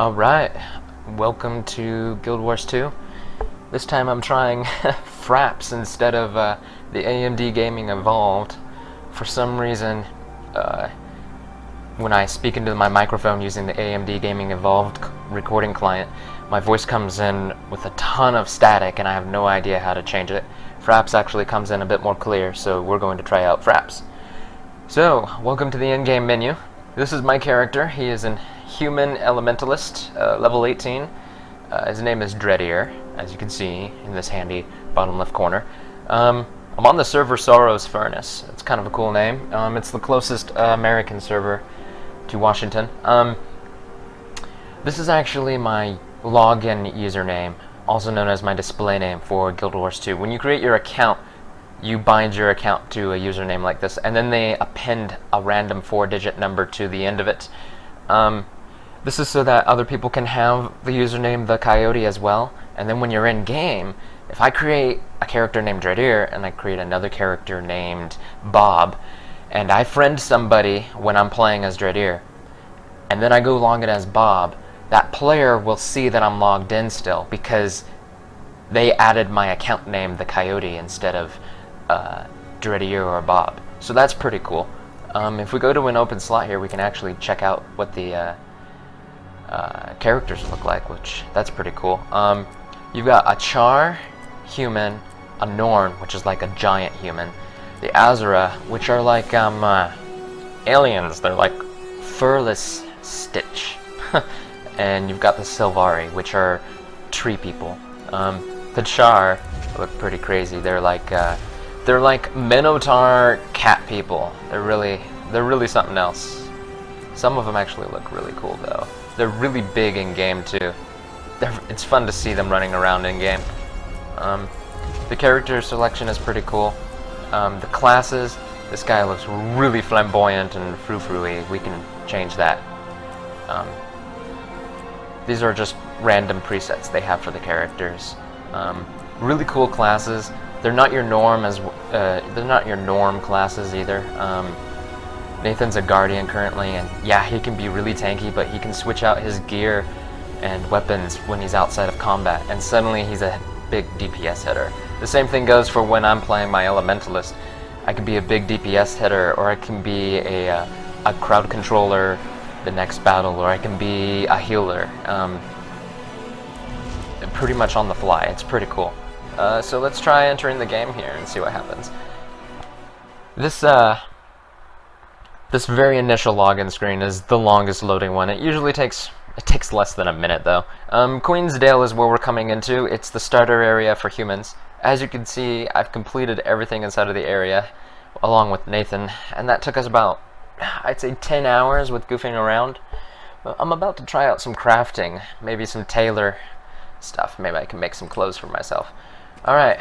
Alright, welcome to Guild Wars 2. This time I'm trying Fraps instead of the AMD Gaming Evolved. For some reason, when I speak into my microphone using the AMD Gaming Evolved recording client, my voice comes in with a ton of static and I have no idea how to change it. Fraps actually comes in a bit more clear, so we're going to try out Fraps. So, welcome to the in-game menu. This is my character. He is an human elementalist, level 18. His name is Dreadier, as you can see in this handy bottom left corner. I'm on the server Sorrow's Furnace. It's kind of a cool name. It's the closest American server to Washington. This is actually my login username, also known as my display name for Guild Wars 2. When you create your account, you bind your account to a username like this, and then they append a random 4-digit number to the end of it. This is so that other people can have the username The Coyote as well, and then when you're in game, if I create a character named Dreadier and I create another character named Bob, and I friend somebody when I'm playing as Dreadier, and then I go log in as Bob, that player will see that I'm logged in still because they added my account name The Coyote instead of Dreadier or Bob. So that's pretty cool. If we go to an open slot here, we can actually check out what the characters look like, which that's pretty cool. You've got a Char human, a Norn, which is like a giant human, the Azura, which are like aliens. They're like furless Stitch, and you've got the Sylvari, which are tree people. The Char look pretty crazy. They're like Minotaur cat people. They're really something else. Some of them actually look really cool though. They're really big in game too. It's fun to see them running around in game. The character selection is pretty cool. The classes, this guy looks really flamboyant and frou-frou-y. We can change that. These are just random presets they have for the characters. Really cool classes. They're not your norm classes either. Nathan's a Guardian currently, and yeah, he can be really tanky, but he can switch out his gear and weapons when he's outside of combat, and suddenly he's a big DPS hitter. The same thing goes for when I'm playing my Elementalist. I can be a big DPS hitter, or I can be a crowd controller the next battle, or I can be a healer. Pretty much on the fly. It's pretty cool. So let's try entering the game here and see what happens. This very initial login screen is the longest loading one. It usually takes less than a minute though. Queensdale is where we're coming into. It's the starter area for humans. As you can see, I've completed everything inside of the area along with Nathan, and that took us about, I'd say, 10 hours with goofing around. But I'm about to try out some crafting, maybe some tailor stuff. Maybe I can make some clothes for myself. Alright,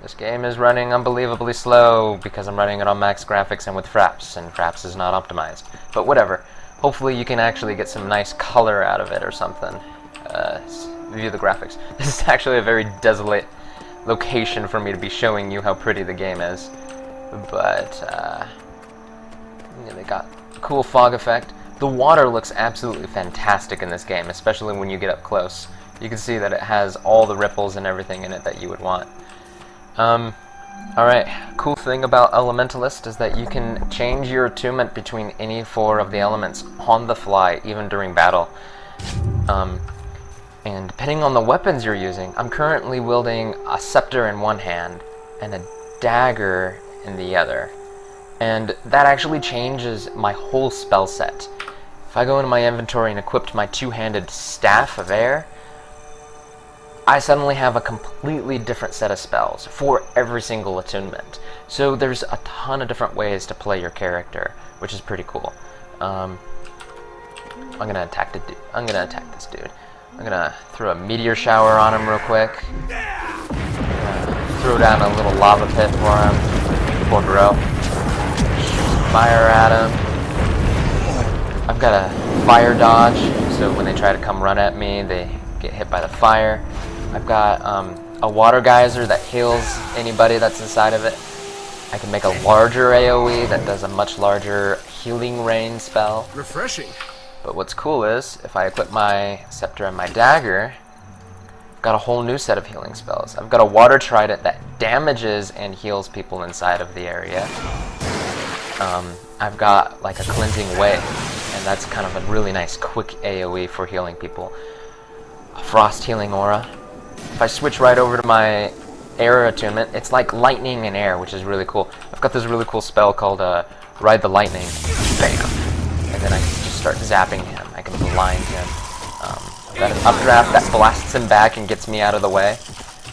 this game is running unbelievably slow because I'm running it on max graphics and with Fraps, and Fraps is not optimized. But whatever. Hopefully you can actually get some nice color out of it or something. View the graphics. This is actually a very desolate location for me to be showing you how pretty the game is. But, yeah, they got a cool fog effect. The water looks absolutely fantastic in this game, especially when you get up close. You can see that it has all the ripples and everything in it that you would want. Alright, cool thing about Elementalist is that you can change your attunement between any 4 of the elements on the fly, even during battle. And depending on the weapons you're using, I'm currently wielding a scepter in one hand and a dagger in the other. And that actually changes my whole spell set. If I go into my inventory and equip my two-handed Staff of Air, I suddenly have a completely different set of spells for every single attunement. So there's a ton of different ways to play your character, which is pretty cool. I'm gonna attack this dude. I'm gonna throw a meteor shower on him real quick. Throw down a little lava pit for him. Poor bro. Fire at him. I've got a fire dodge, so when they try to come run at me, they get hit by the fire. I've got a water geyser that heals anybody that's inside of it. I can make a larger AoE that does a much larger healing rain spell. Refreshing. But what's cool is, if I equip my scepter and my dagger, I've got a whole new set of healing spells. I've got a water trident that damages and heals people inside of the area. I've got like a cleansing wave, and that's kind of a really nice quick AoE for healing people. A frost healing aura. If I switch right over to my air attunement, it's like lightning and air, which is really cool. I've got this really cool spell called Ride the Lightning. Bam! And then I can just start zapping him. I can blind him. I've got an updraft that blasts him back and gets me out of the way.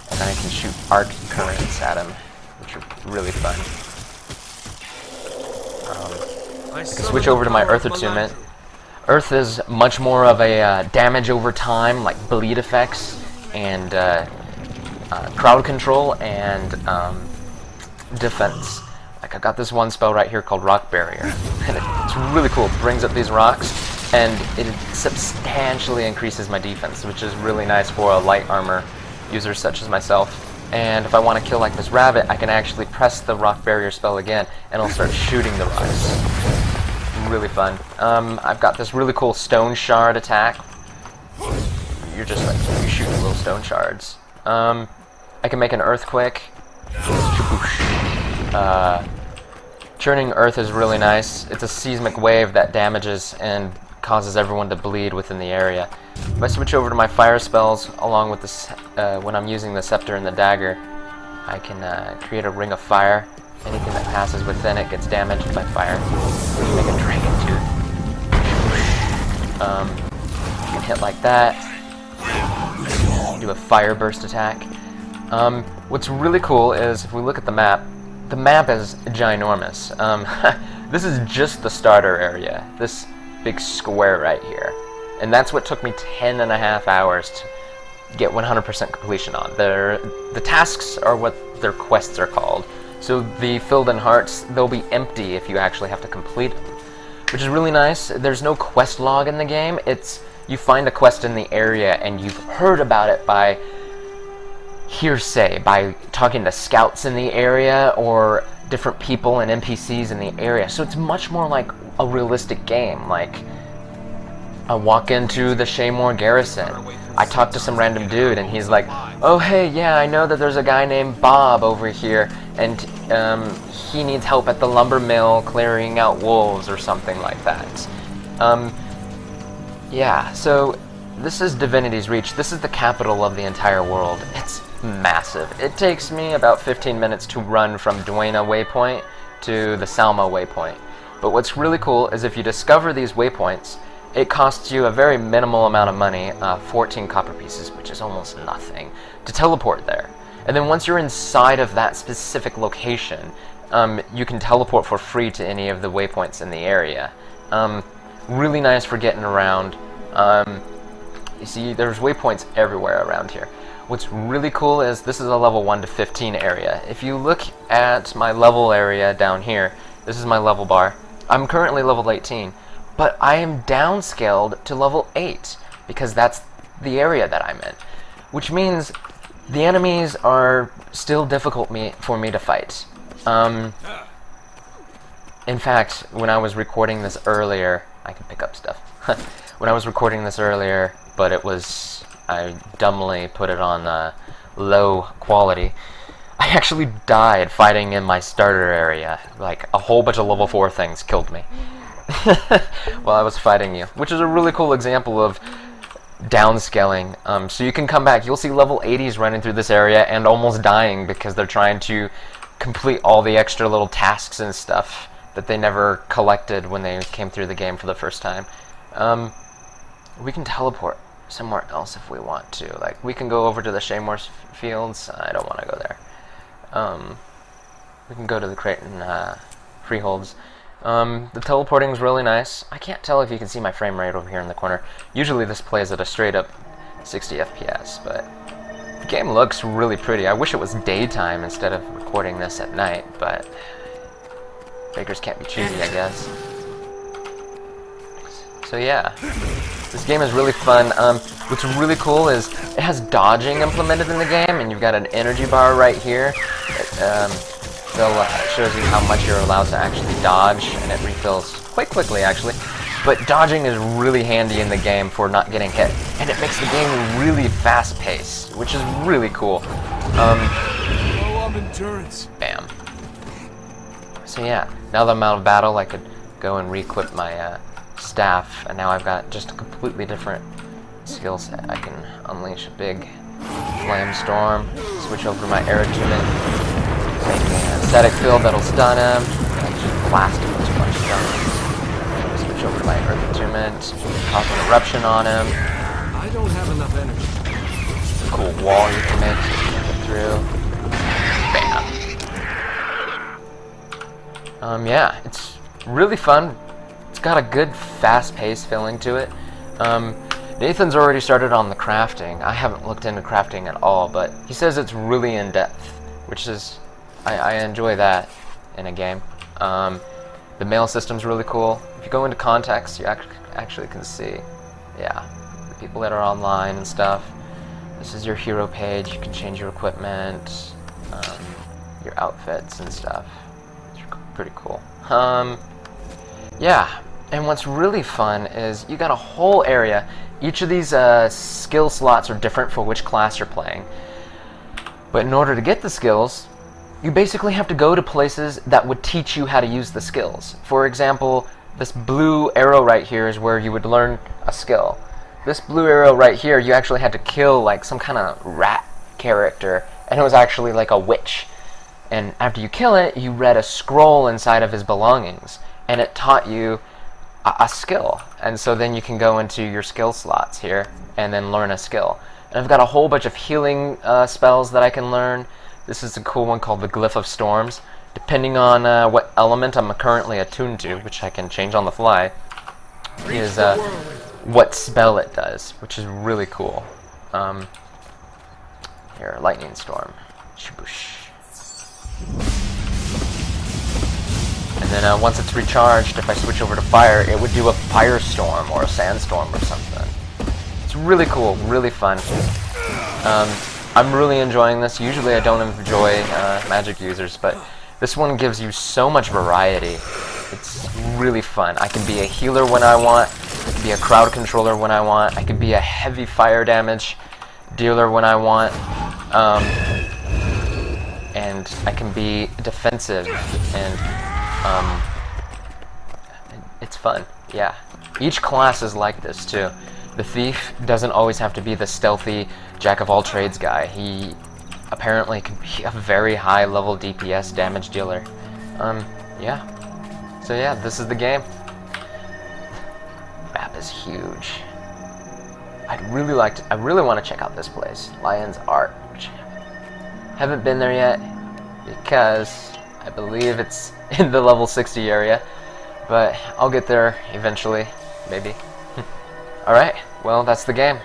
And then I can shoot arc currents at him, which are really fun. I can switch over to my Earth attunement. Earth is much more of a damage over time, like bleed effects, and crowd control, and defense. Like, I got this one spell right here called Rock Barrier, and it's really cool. It brings up these rocks, and it substantially increases my defense, which is really nice for a light armor user such as myself. And if I want to kill like this rabbit, I can actually press the Rock Barrier spell again, and I'll start shooting the rocks. Really fun. I've got this really cool Stone Shard attack. You're just like, you shoot little stone shards. I can make an earthquake. Churning Earth is really nice. It's a seismic wave that damages and causes everyone to bleed within the area. If I switch over to my fire spells, along with this, when I'm using the scepter and the dagger, I can create a ring of fire. Anything that passes within it gets damaged by fire. You can make a dragon tooth. You can hit like that. Do a fire burst attack. What's really cool is, if we look at the map is ginormous. This is just the starter area. This big square right here. And that's what took me 10.5 hours to get 100% completion on. The tasks are what their quests are called. So the filled in hearts, they'll be empty if you actually have to complete them, which is really nice. There's no quest log in the game. It's, you find a quest in the area and you've heard about it by hearsay, by talking to scouts in the area or different people and NPCs in the area. So it's much more like a realistic game. Like, I walk into the Shaymore Garrison. I talk to some random dude and he's like, oh hey, yeah, I know that there's a guy named Bob over here and he needs help at the lumber mill clearing out wolves or something like that. Yeah, so this is Divinity's Reach. This is the capital of the entire world. It's massive. It takes me about 15 minutes to run from Dwayna Waypoint to the Salma Waypoint. But what's really cool is if you discover these waypoints, it costs you a very minimal amount of money, 14 copper pieces, which is almost nothing, to teleport there. And then once you're inside of that specific location, you can teleport for free to any of the waypoints in the area. Really nice for getting around. You see, there's waypoints everywhere around here. What's really cool is this is a level 1 to 15 area. If you look at my level area down here, this is my level bar. I'm currently level 18. But I am downscaled to level 8, because that's the area that I'm in. Which means the enemies are still difficult for me to fight. In fact, when I was recording this earlier, I can pick up stuff. When I was recording this earlier, but I dumbly put it on low quality, I actually died fighting in my starter area. Like, a whole bunch of level 4 things killed me while I was fighting you, which is a really cool example of downscaling. So you can come back, you'll see level 80s running through this area and almost dying because they're trying to complete all the extra little tasks and stuff that they never collected when they came through the game for the first time. We can teleport somewhere else if we want to. Like, we can go over to the Shaymore Fields. I don't want to go there. We can go to the Creighton Freeholds. The teleporting is really nice. I can't tell if you can see my frame rate over here in the corner. Usually this plays at a straight up 60 FPS, but the game looks really pretty. I wish it was daytime instead of recording this at night, but beggars can't be choosy, I guess. So yeah, this game is really fun. What's really cool is it has dodging implemented in the game, and you've got an energy bar right here. It shows you how much you're allowed to actually dodge, and it refills quite quickly, actually. but dodging is really handy in the game for not getting hit, and it makes the game really fast-paced, which is really cool. Low on endurance. Bam. So yeah, now that I'm out of battle, I could go and re-equip my staff, and now I've got just a completely different skill set. I can unleash a big flame storm, switch over to my air tunic, make an static field that'll stun him, and just blast him with too much damage. Switch over to my earth attunement, cause an eruption on him. I don't have enough energy. Cool wall you can make so you can get through. Bam. Yeah, it's really fun. It's got a good fast-paced feeling to it. Nathan's already started on the crafting. I haven't looked into crafting at all, but he says it's really in-depth, which is, I enjoy that in a game. The mail system's really cool. If you go into context, you actually can see, yeah, the people that are online and stuff. This is your hero page. You can change your equipment, your outfits and stuff. It's pretty cool. Yeah, and what's really fun is you got a whole area. Each of these skill slots are different for which class you're playing. But in order to get the skills, you basically have to go to places that would teach you how to use the skills. For example, this blue arrow right here is where you would learn a skill. This blue arrow right here, you actually had to kill like some kind of rat character, and it was actually like a witch. And after you kill it, you read a scroll inside of his belongings, and it taught you a skill. And so then you can go into your skill slots here and then learn a skill. And I've got a whole bunch of healing spells that I can learn. This is a cool one called the Glyph of Storms. Depending on what element I'm currently attuned to, which I can change on the fly, is what spell it does, which is really cool. Here, Lightning Storm. Shaboosh. And then once it's recharged, if I switch over to fire, it would do a firestorm or a sandstorm or something. It's really cool, really fun. I'm really enjoying this. Usually I don't enjoy magic users, but this one gives you so much variety. It's really fun. I can be a healer when I want, I can be a crowd controller when I want, I can be a heavy fire damage dealer when I want, and I can be defensive, and it's fun, yeah. Each class is like this too. The thief doesn't always have to be the stealthy jack-of-all-trades guy. He apparently can be a very high-level DPS damage dealer. Yeah. So yeah, this is the game. Map is huge. I really want to check out this place, Lion's Arch. Haven't been there yet because I believe it's in the level 60 area, but I'll get there eventually, maybe. Alright, well, that's the game.